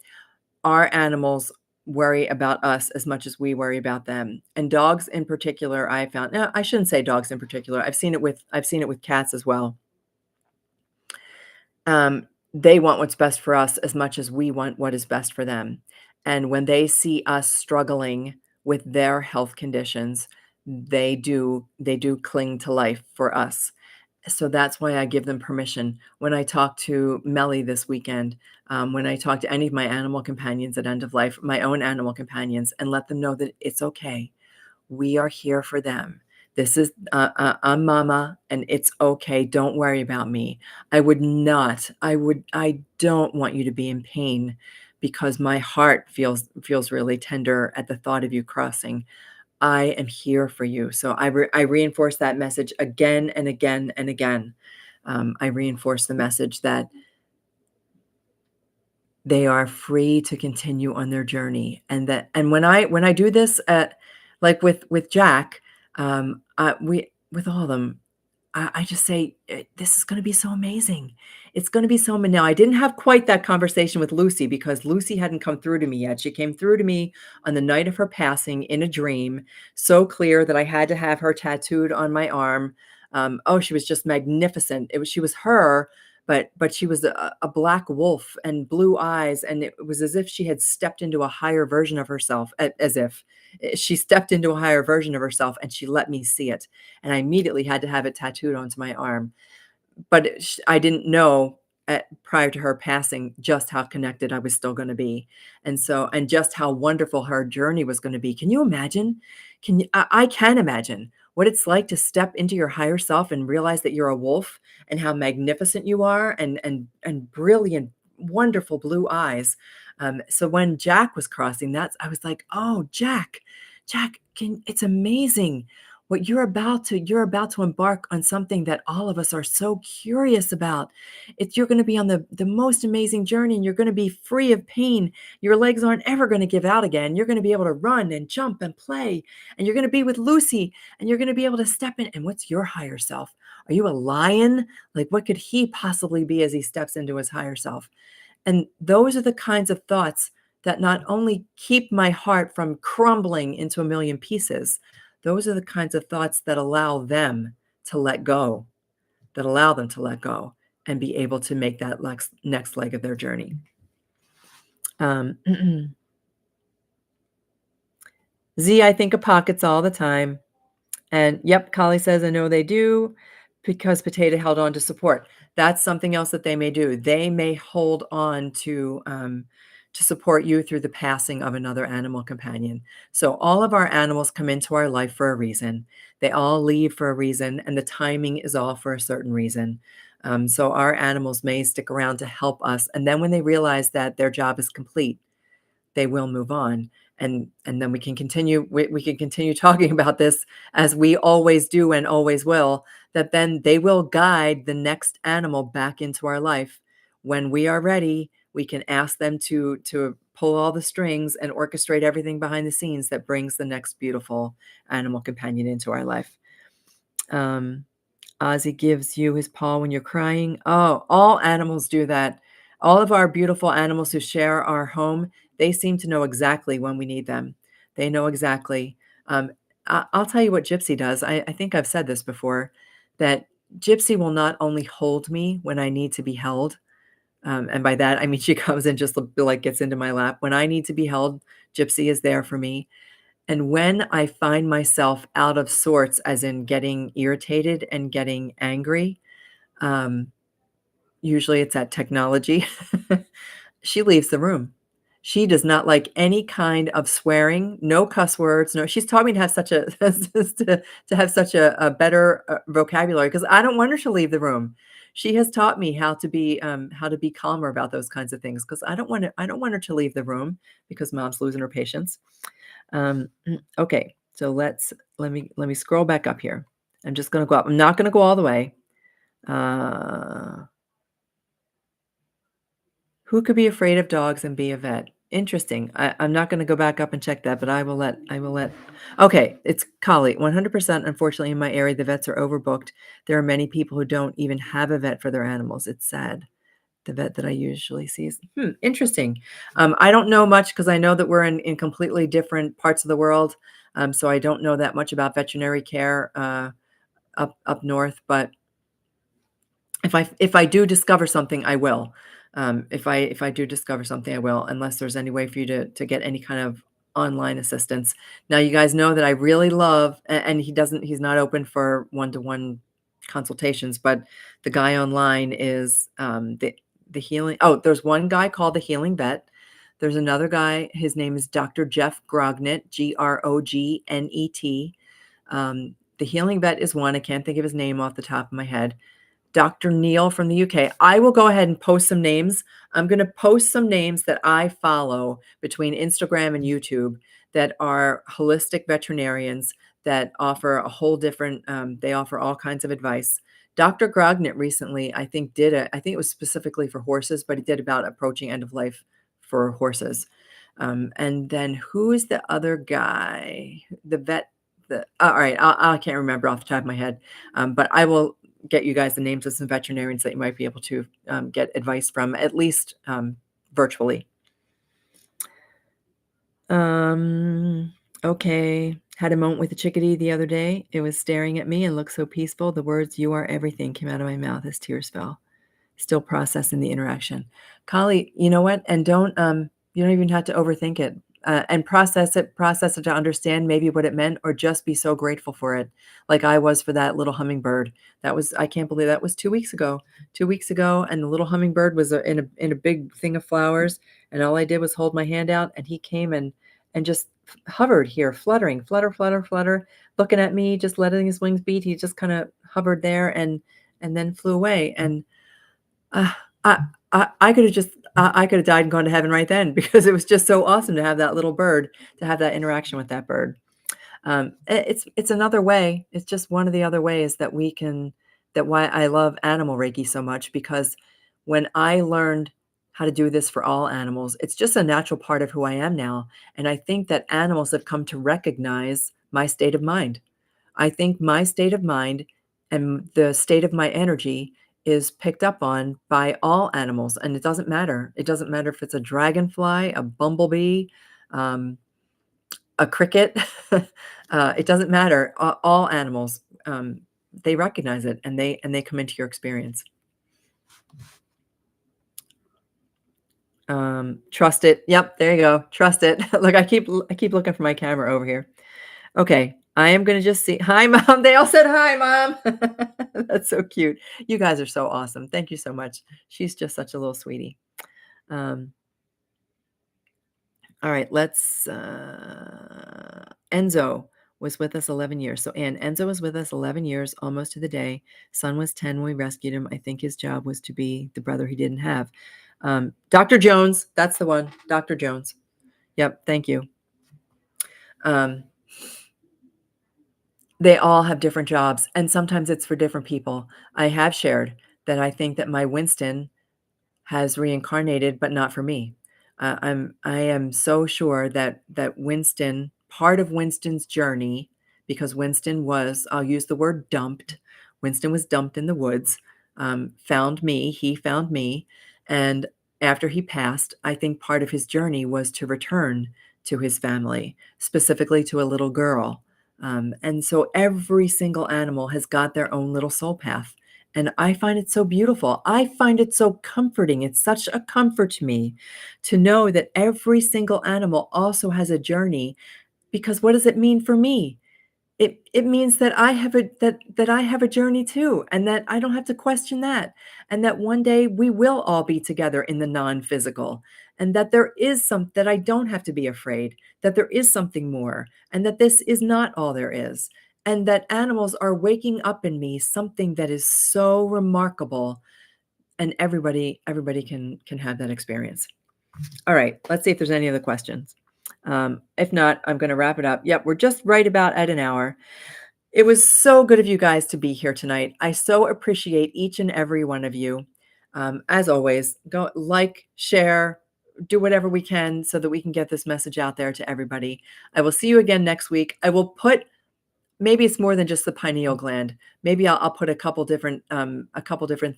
Our animals worry about us as much as we worry about them. And dogs in particular, I found, no, I shouldn't say dogs in particular. I've seen it with cats as well. they want what's best for us as much as we want what is best for them. And when they see us struggling with their health conditions, they do cling to life for us. So that's why I give them permission. When I talk to Melly this weekend, when I talk to any of my animal companions at end of life, my own animal companions, and let them know that it's okay. We are here for them. This is, I'm mama and it's okay. Don't worry about me. I don't want you to be in pain because my heart feels really tender at the thought of you crossing. I am here for you. So I reinforce that message again and again and again. I reinforce the message that they are free to continue on their journey, and when I do this at like with Jack, we with all of them, I just say, "This is gonna be so amazing. It's gonna be so ama" Now, I didn't have quite that conversation with Lucy because Lucy hadn't come through to me yet. She came through to me on the night of her passing in a dream, so clear that I had to have her tattooed on my arm. Oh, she was just magnificent. She was her, but she was a black wolf and blue eyes, and it was as if she had stepped into a higher version of herself, as if she stepped into a higher version of herself, and she let me see it, and I immediately had to have it tattooed onto my arm. But I didn't know prior to her passing just how connected I was still going to be, and just how wonderful her journey was going to be. Can you imagine? I can imagine what it's like to step into your higher self and realize that you're a wolf and how magnificent you are, and brilliant, wonderful blue eyes. So when Jack was crossing, I was like, oh, Jack, it's amazing what you're about to embark on something that all of us are so curious about. You're going to be on the most amazing journey, and you're going to be free of pain. Your legs aren't ever going to give out again. You're going to be able to run and jump and play, and you're going to be with Lucy, and you're going to be able to step in. And what's your higher self? Are you a lion? Like, what could he possibly be as he steps into his higher self? And those are the kinds of thoughts that not only keep my heart from crumbling into a million pieces, those are the kinds of thoughts that allow them to let go, and be able to make that next leg of their journey. Um, Z, I think of pockets all the time. And yep, Collie says, I know they do because Potato held on to support. That's something else that they may do. They may hold on to support you through the passing of another animal companion. So all of our animals come into our life for a reason. They all leave for a reason, and the timing is all for a certain reason. So our animals may stick around to help us. And then when they realize that their job is complete, they will move on. And then we can continue talking about this as we always do and always will, that then they will guide the next animal back into our life. When we are ready, we can ask them to pull all the strings and orchestrate everything behind the scenes that brings the next beautiful animal companion into our life. Ozzy gives you his paw when you're crying. Oh, all animals do that. All of our beautiful animals who share our home, they seem to know exactly when we need them. They know exactly. I'll tell you what Gypsy does. I think I've said this before, that Gypsy will not only hold me when I need to be held, and by that I mean she comes and just like gets into my lap. When I need to be held, Gypsy is there for me. And when I find myself out of sorts, as in getting irritated and getting angry, um, usually it's at technology, she leaves the room. She does not like any kind of swearing, no cuss words, no. She's taught me to have such a to have such a better vocabulary because I don't want her to leave the room. She has taught me how to be calmer about those kinds of things because I don't want her to leave the room because mom's losing her patience. Okay, so let me scroll back up here. I'm just gonna go up. I'm not gonna go all the way. Uh, who could be afraid of dogs and be a vet? Interesting. I'm not gonna go back up and check that, but I will let. Okay, it's Collie. 100%. Unfortunately, in my area, the vets are overbooked. There are many people who don't even have a vet for their animals. It's sad. The vet that I usually see is interesting. I don't know much because I know that we're in completely different parts of the world. So I don't know that much about veterinary care up north. But if I do discover something, I will. If I do discover something, I will, unless there's any way for you to get any kind of online assistance. Now, you guys know that I really love, and he's not open for one-to-one consultations, but the guy online is the healing. Oh, there's one guy called the Healing Vet. There's another guy. His name is Dr. Jeff Grognet, Grognet. The Healing Vet is one. I can't think of his name off the top of my head. Dr. Neil from the UK. I will go ahead and post some names. I'm going to post some names that I follow between Instagram and YouTube that are holistic veterinarians that offer a whole different, they offer all kinds of advice. Dr. Grognet recently, I think it was specifically for horses, but he did about approaching end of life for horses. And then who is the other guy? The vet, all right, I can't remember off the top of my head, but I will get you guys the names of some veterinarians that you might be able to get advice from, at least virtually. Okay. Had a moment with a chickadee the other day. It was staring at me and looked so peaceful. The words, "You are everything," came out of my mouth as tears fell. Still processing the interaction. Kali, you know what? And you don't even have to overthink it. And process it to understand maybe what it meant, or just be so grateful for it. Like I was for that little hummingbird. I can't believe that was 2 weeks ago. 2 weeks ago, and the little hummingbird was in a big thing of flowers, and all I did was hold my hand out, and he came and just hovered here, fluttering, flutter, flutter, flutter, looking at me, just letting his wings beat. He just kind of hovered there and then flew away. And I I could have just I could have died and gone to heaven right then, because it was just so awesome to have that little bird, to have that interaction with that bird. It's another way. It's just one of the other ways that we can, that why I love animal Reiki so much, because when I learned how to do this for all animals, it's just a natural part of who I am now. And I think that animals have come to recognize my state of mind. I think my state of mind and the state of my energy is picked up on by all animals, and it doesn't matter. It doesn't matter if it's a dragonfly, a bumblebee, um, a cricket. It doesn't matter. All animals, they recognize it, and they come into your experience. Trust it. Yep, there you go. Trust it. Look, I keep looking for my camera over here. Okay, I am gonna just see. Hi, mom. They all said hi, mom. That's so cute. You guys are so awesome. Thank you so much. She's just such a little sweetie. Um, all right, let's. Enzo was with us 11 years. So, Ann, Enzo was with us 11 years, almost to the day. Son was 10 when we rescued him. I think his job was to be the brother he didn't have. Dr. Jones, that's the one. Dr. Jones. Yep, thank you. They all have different jobs, and sometimes it's for different people. I have shared that I think that my Winston has reincarnated, but not for me. I am so sure that Winston, part of Winston's journey, because Winston was, I'll use the word dumped. Winston was dumped in the woods, found me. He found me, and after he passed, I think part of his journey was to return to his family, specifically to a little girl. And so every single animal has got their own little soul path. And I find it so beautiful. I find it so comforting. It's such a comfort to me to know that every single animal also has a journey, because what does it mean for me? It means that I have I have a journey too, and that I don't have to question that, and that one day we will all be together in the non-physical, and that there is that I don't have to be afraid, that there is something more, and that this is not all there is, and that animals are waking up in me something that is so remarkable, and everybody can have that experience. All right, let's see if there's any other questions. If not, I'm going to wrap it up. Yep, we're just right about at an hour. It was so good of you guys to be here tonight. I so appreciate each and every one of you. As always, go like, share, do whatever we can so that we can get this message out there to everybody. I will see you again next week. I will put, maybe it's more than just the pineal gland. Maybe I'll put a couple different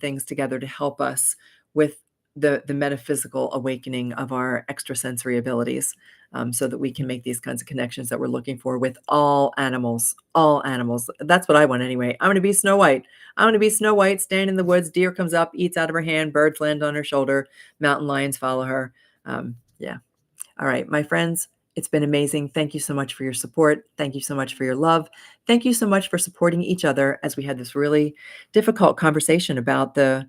things together to help us with the metaphysical awakening of our extrasensory abilities, so that we can make these kinds of connections that we're looking for with all animals. All animals. That's what I want anyway. I want to be Snow White. I want to be Snow White, stand in the woods. Deer comes up, eats out of her hand. Birds land on her shoulder. Mountain lions follow her. Yeah. All right, my friends, it's been amazing. Thank you so much for your support. Thank you so much for your love. Thank you so much for supporting each other as we had this really difficult conversation about the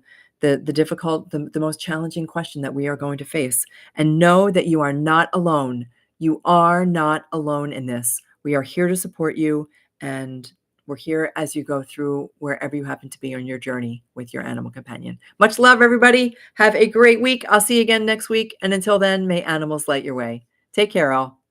most challenging question that we are going to face. And know that you are not alone. You are not alone in this. We are here to support you, and we're here as you go through wherever you happen to be on your journey with your animal companion. Much love, everybody. Have a great week. I'll see you again next week. And until then, may animals light your way. Take care, all.